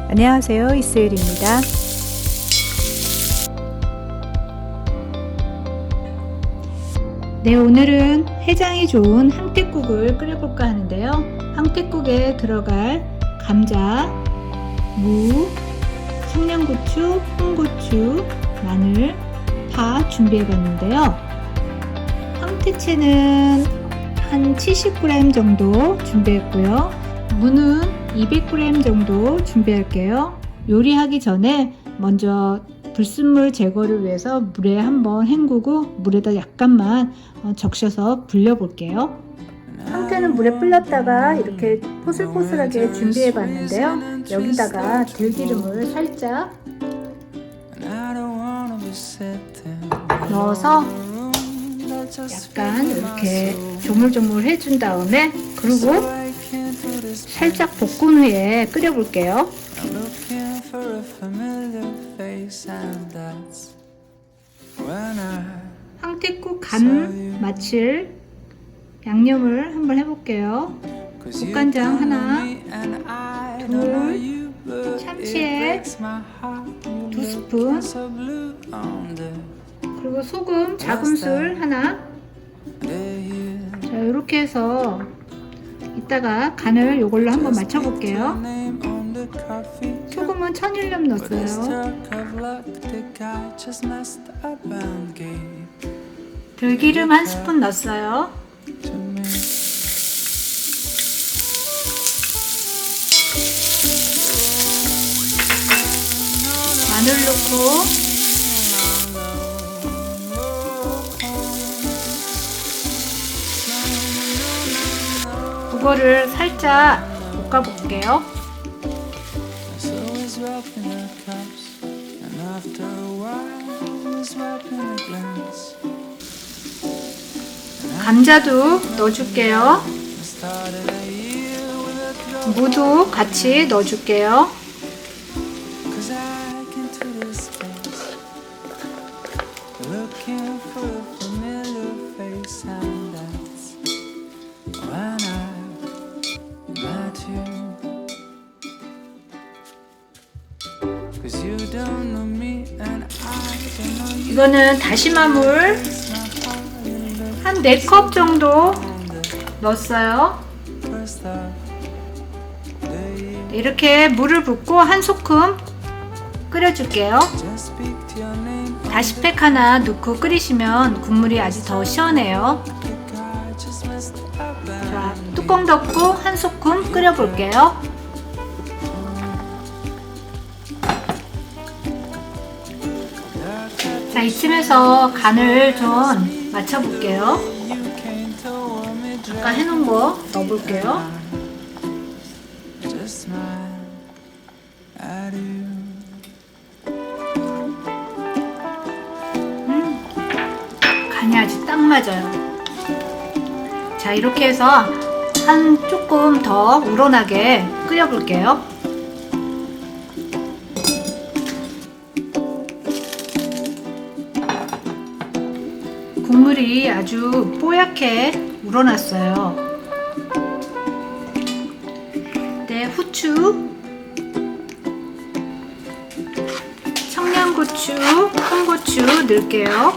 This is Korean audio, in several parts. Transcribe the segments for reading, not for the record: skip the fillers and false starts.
안녕하세요, 이스엘입니다. 네, 오늘은 해장이 좋은 황태국을 끓여볼까 하는데요. 황태국에 들어갈 감자, 무, 청양고추, 홍고추, 마늘, 파 준비해봤는데요. 황태채는 한 70g 정도 준비했고요. 무는 200g 정도 준비할게요. 요리하기 전에 먼저 불순물 제거를 위해서 물에 한번 헹구고 물에다 약간만 적셔서 불려볼게요. 황태는 물에 불렸다가 이렇게 포슬포슬하게 준비해 봤는데요. 여기다가 들기름을 살짝 넣어서 약간 이렇게 조물조물 해준 다음에 그리고 살짝 볶은 후에 끓여볼게요. 황태국 간 맞출 양념을 한번 해볼게요. 국간장 하나, 둘, 참치액 2스푼, 그리고 소금 작은술 하나. 자, 이렇게 해서 이따가 간을 이걸로 한번 맞춰볼게요. 소금은 1000일염 넣었어요. 들기름 1스푼 넣었어요. 마늘 넣고 그거를 살짝 볶아볼게요. 감자도 넣어줄게요. 무도 같이 넣어줄게요. 이거는 다시마 물 한 4컵 정도 넣었어요. 이렇게 물을 붓고 한 소끔 끓여줄게요. 다시팩 하나 넣고 끓이시면 국물이 아주 더 시원해요. 자, 뚜껑 덮고 한 소끔 끓여볼게요. 자, 이쯤에서 간을 좀 맞춰볼게요. 아까 해놓은 거 넣어볼게요. 간이 아주 딱 맞아요. 자, 이렇게 해서 한 조금 더 우러나게 끓여볼게요. 국물이 아주 뽀얗게 우러났어요. 네, 후추, 청양고추, 홍고추 넣을게요.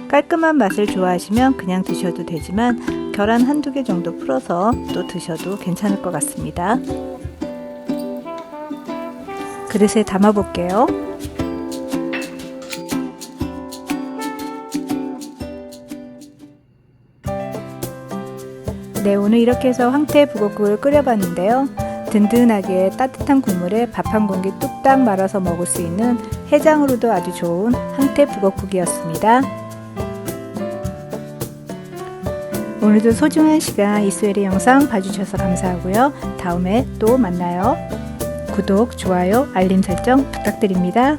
깔끔한 맛을 좋아하시면 그냥 드셔도 되지만 계란 한두 개 정도 풀어서 또 드셔도 괜찮을 것 같습니다. 그릇에 담아 볼게요. 네, 오늘 이렇게 해서 황태 북엇국을 끓여봤는데요. 든든하게 따뜻한 국물에 밥 한 공기 뚝딱 말아서 먹을 수 있는 해장으로도 아주 좋은 황태 북엇국이었습니다. 오늘도 소중한 시간 이스웰의 영상 봐주셔서 감사하고요. 다음에 또 만나요. 구독, 좋아요, 알림 설정 부탁드립니다.